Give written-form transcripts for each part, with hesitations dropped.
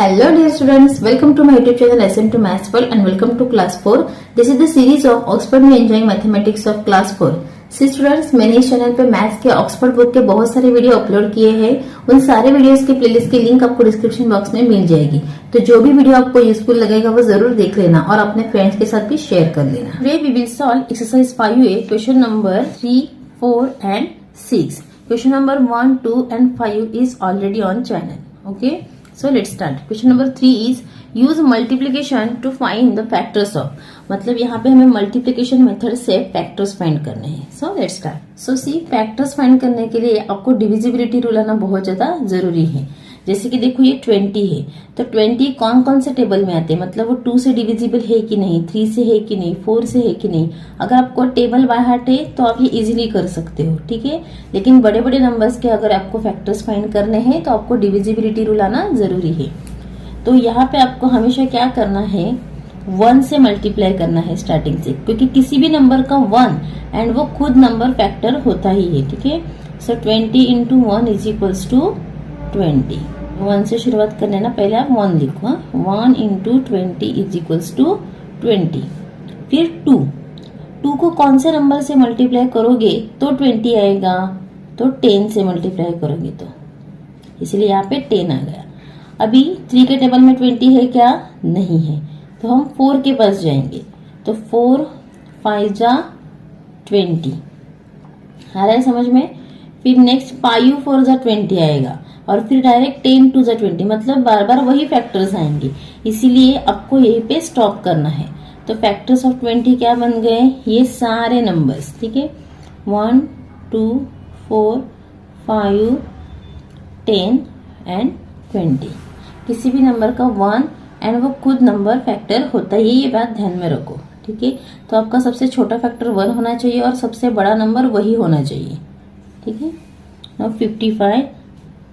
Hello dear students, welcome to my YouTube channel SM2 Maths World and welcome to class 4. This is the series of Oxford में Enjoying Mathematics of class 4. Students, मैंने इस channel पे maths के Oxford book के बहुत सारे video upload किए हैं। उन सारे वीडियोस के प्लेलिस्ट की लिंक आपको डिस्क्रिप्शन बॉक्स में मिल जाएगी, तो जो भी वीडियो आपको यूजफुल लगेगा वो जरूर देख लेना और अपने फ्रेंड्स के साथ भी शेयर कर लेना। Today we will solve exercise 5A, question number 3, 4 and 6. Question number 1, 2 and 5 is already on channel. Okay. So let's start. Question number 3 is use multiplication to find the factors of. मतलब यहाँ पे हमें multiplication method से factors find करने हैं. So let's start. So see, factors find करने के लिए आपको divisibility rule आना बहुत ज्यादा जरूरी है. जैसे कि देखो ये 20 है, तो 20 कौन कौन से टेबल में आते हैं, मतलब वो 2 से डिविजिबल है कि नहीं, 3 से है कि नहीं, 4 से है कि नहीं. अगर आपको टेबल बाय हार्ट है तो आप ये इजीली कर सकते हो, ठीक है. लेकिन बड़े बड़े नंबर्स के अगर आपको फैक्टर्स फाइंड करने हैं तो आपको डिविजिबिलिटी रूल आना जरूरी है. तो यहाँ पे आपको हमेशा क्या करना है, 1 से मल्टीप्लाई करना है स्टार्टिंग से, क्योंकि किसी भी नंबर का 1 एंड वो खुद नंबर फैक्टर होता ही है, ठीक है. सो 20 इंटू 1 इज इक्वल्स टू 20. 1 से शुरुआत करने ना, पहले आप 1 लिखो. 1 इंटू 20 इज इक्वल्स टू 20. फिर 2 को कौन से नंबर से मल्टीप्लाई करोगे तो 20 आएगा, तो 10 से मल्टीप्लाई करोगे तो, इसलिए यहाँ पे 10 आ गया. अभी 3 के टेबल में 20 है क्या, नहीं है, तो हम 4 के पास जाएंगे. तो 4 5 जा 20 आ रहा है समझ में. फिर नेक्स्ट 5 4 जा 20 आएगा और फिर डायरेक्ट 10 2 जा 20, मतलब बार बार वही फैक्टर्स आएंगे, इसीलिए आपको यहीं पे स्टॉप करना है. तो फैक्टर्स ऑफ 20 क्या बन गए, ये सारे नंबर्स, ठीक है. 1 2 4 5 10 एंड 20. किसी भी नंबर का 1 एंड वो खुद नंबर फैक्टर होता है, ये बात ध्यान में रखो, ठीक है. तो आपका सबसे छोटा फैक्टर 1 होना चाहिए और सबसे बड़ा नंबर वही होना चाहिए, ठीक है. नाउ 55,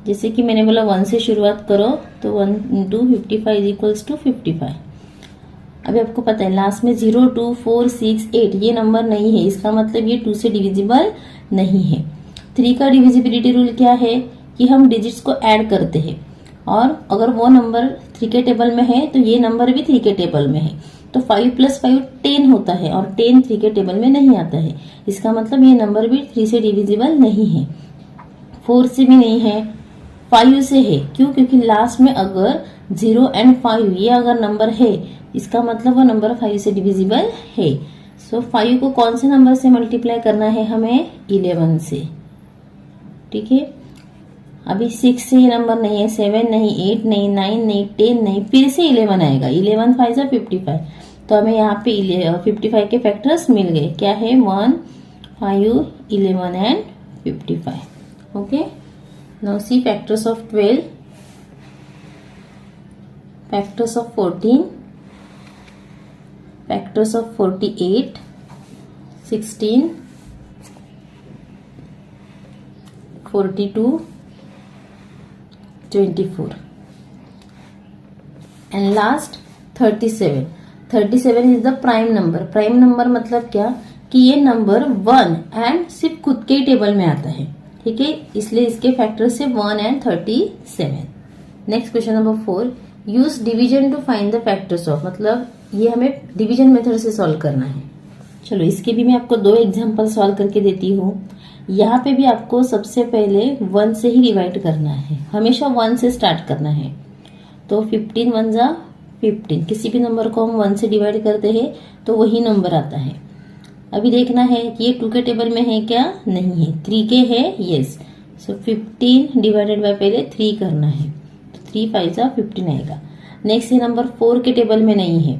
जैसे कि मैंने बोला 1 से शुरुआत करो, तो 1 इंटू 55 इज इक्वल्स टू 55. अभी आपको पता है लास्ट में 0 2 4 6 8 ये नंबर नहीं है, इसका मतलब ये 2 से डिविजिबल नहीं है. 3 का डिविजिबिलिटी रूल क्या है कि हम डिजिट्स को ऐड करते हैं, और अगर वो नंबर 3 के टेबल में है तो ये नंबर भी 3 के टेबल में है, तो 5 + 5 10 होता है और 10 3 के टेबल में नहीं आता है. इसका मतलब ये नंबर भी 3 से डिविजिबल नहीं है, 4 से भी नहीं है, 5 से है. क्यों, क्योंकि लास्ट में अगर 0 एंड 5 ये अगर नंबर है, इसका मतलब वो नंबर 5 से डिविजिबल है. सो 5 को कौन से नंबर से मल्टीप्लाई करना है, हमें 11 से, ठीक है. अभी 6 से ये नंबर नहीं है, 7 नहीं, 8 नहीं, 9 नहीं, 10 नहीं, फिर से 11 आएगा. 11 5 जा 55, तो हमें यहाँ पे 55 के फैक्टर्स मिल गए. क्या है, 1 5 11 and 55. Okay. Now see factors of 12, factors of 14, factors of 48, 16, 42, 24 and last 37. 37 is the prime number. Prime number मतलब क्या कि ये नंबर 1 एंड सिर्फ खुद के टेबल में आता है, ठीक है, इसलिए इसके फैक्टर से 1 and 37. Next question number 4, use division to find the factors of. मतलब ये हमें डिवीजन मेथड से सॉल्व करना है. चलो इसके भी मैं आपको 2 एग्जांपल सॉल्व करके देती हूँ. यहाँ पे भी आपको सबसे पहले 1 से ही डिवाइड करना है, हमेशा 1 से स्टार्ट करना है. तो 15 1 जा 15, किसी भी नंबर को हम 1 से डिवाइड करते हैं तो वही नंबर आता है. अभी देखना है कि ये 2 के टेबल में है क्या, नहीं है, 3 के है, यस. सो 15 डिवाइडेड बाय पहले 3 करना है, तो 3 5 जा 15 आएगा. नेक्स्ट ये नंबर 4 के टेबल में नहीं है,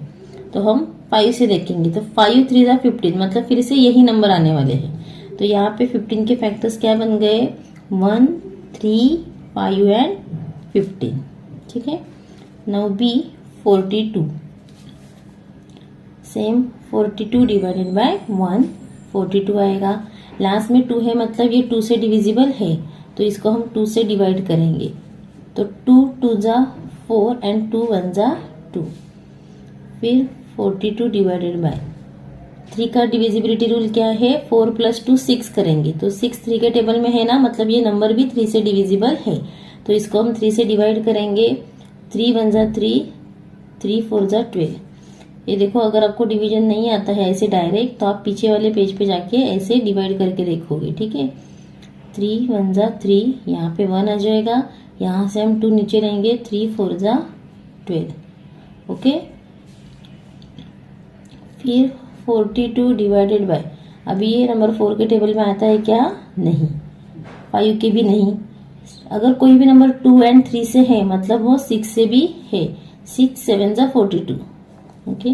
तो हम 5 से देखेंगे, तो 5 3 जा 15, मतलब फिर से यही नंबर आने वाले हैं. तो यहाँ पे 15 के फैक्टर्स क्या बन गए, 1 3 5 एंड 15, ठीक है. Now B 42, same 42 divided by 1, 42 आएगा. लास्ट में 2 है, मतलब ये 2 से डिविजिबल है, तो इसको हम 2 से डिवाइड करेंगे. तो 2 2 जा 4 एंड 2 1 जा 2. फिर 42 डिवाइडेड बाय 3 का डिविजिबिलिटी रूल क्या है, 4 + 2 6 करेंगे, तो 6 3 के टेबल में है ना, मतलब ये नंबर भी 3 से डिविजिबल है, तो इसको हम 3 से डिवाइड करेंगे. 3 वन जा 3, 3 4 जा 12। ये देखो, अगर आपको डिवीजन नहीं आता है ऐसे डायरेक्ट तो आप पीछे वाले पेज पे जाके ऐसे डिवाइड करके देखोगे, ठीक है। 3 वन जा 3, यहाँ पे 1 आ जाएगा, यहाँ से हम 2 नीचे रहेंगे, 3 4 जा 12, ओके। फिर 42 डिवाइडेड बाय, अभी ये नंबर 4 के टेबल में आता है क्या? नहीं। 5 के भी नहीं। अगर कोई भी नंबर 2 एंड 3 से है मतलब वो 6 से भी है। 6 7 जा 42, ओके।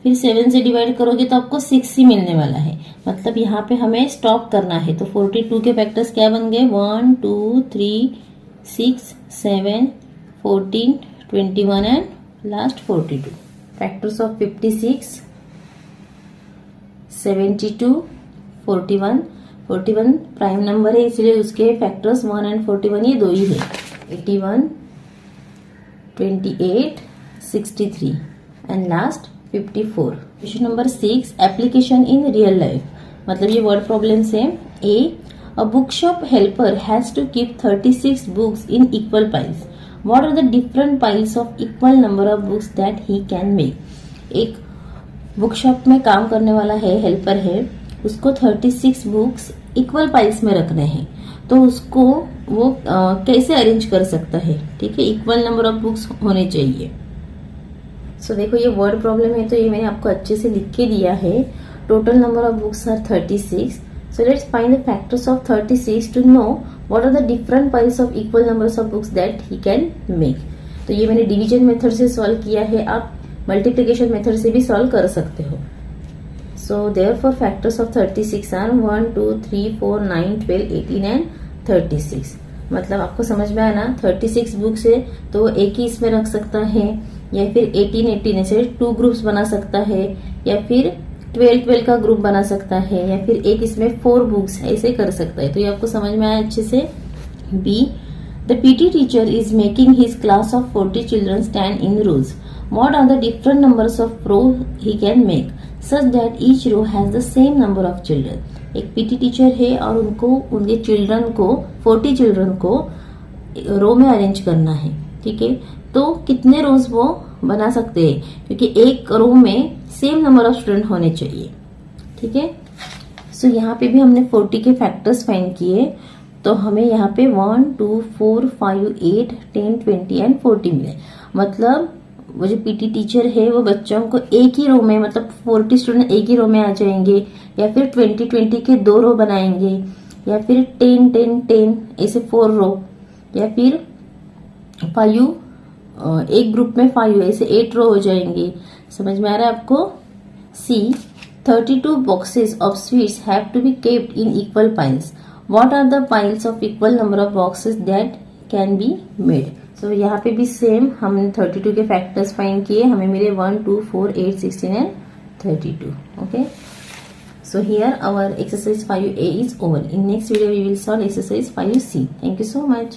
फिर 7 से डिवाइड करोगे तो आपको 6 ही मिलने वाला है, मतलब यहाँ पे हमें स्टॉप करना है। तो 42 के फैक्टर्स क्या बन गए? 1 2 3 6 7 14 21 and last 42। Factors of 56 72 41। 41 prime number है इसलिए उसके फैक्टर्स 1 एंड 41 ये दो ही है। 81 28 63 and last 54। Question number 6, application in real life, मतलब ये वर्ड प्रॉब्लम से। A book shop helper has to keep 36 books in equal piles. What are the different piles of equal number of books that he can make. एक book shop में काम करने वाला है, helper है, उसको 36 बुक्स इक्वल पाइल्स में रखने हैं, तो उसको वो कैसे अरेंज कर सकता है? ठीक है, इक्वल नंबर ऑफ बुक्स होने चाहिए। सो देखो, ये वर्ड प्रॉब्लम है तो ये मैंने आपको अच्छे से लिख के दिया है। Total number of books are 36। So let's find the factors of 36 to know what are the different piles of equal numbers of books that he can make. तो ये मैंने डिवीजन मेथड से सॉल्व किया है, आप मल्टीप्लिकेशन मेथड से भी solve कर सकते हो। So therefore factors of 36 are 1 2 3 4 9 12 18 and 36। मतलब आपको समझ में आया ना? 36 बुक्स है तो एक ही इसमें रख सकता है, या फिर 18 ऐसे 2 ग्रुप्स बना सकता है, या फिर 12 का ग्रुप बना सकता है, या फिर एक इसमें 4 बुक्स ऐसे कर सकता है। तो ये आपको समझ में आया अच्छे से। B, the PT teacher is making his class of 40 children stand in rows. What are the different numbers of row he can make such that each row has the same number of children? एक PT teacher है और उनको उनके children को 40 children को रो में arrange करना है, ठीक है। तो कितने रोज वो बना सकते हैं, क्योंकि एक रो में सेम नंबर ऑफ स्टूडेंट होने चाहिए, ठीक है। सो यहाँ पे भी हमने 40 के फैक्टर्स फाइंड किए, तो हमें यहाँ पे 1 2 4 5 8 10 20 एंड 40 मिले। मतलब वो जो पीटी टीचर है वो बच्चों को एक ही रो में, मतलब 40 स्टूडेंट एक ही रो में आ जाएंगे, या फिर 20 के 2 रो बनाएंगे, या फिर 10 10 10 ऐसे 4 रो, या फिर 5 एक ग्रुप में 5 ऐसे 8 रो हो जाएंगे। समझ में आ रहा है आपको? C, 32 boxes of sweets have to be kept in equal piles. What are the piles of equal number of boxes that can be made. सो यहाँ पे भी सेम हमने 32 के फैक्टर्स फाइंड किए, हमें मिले 1 2 4 8 16 and 32, okay. So here our exercise 5A is over. In next video we will solve exercise 5C. Thank you so much.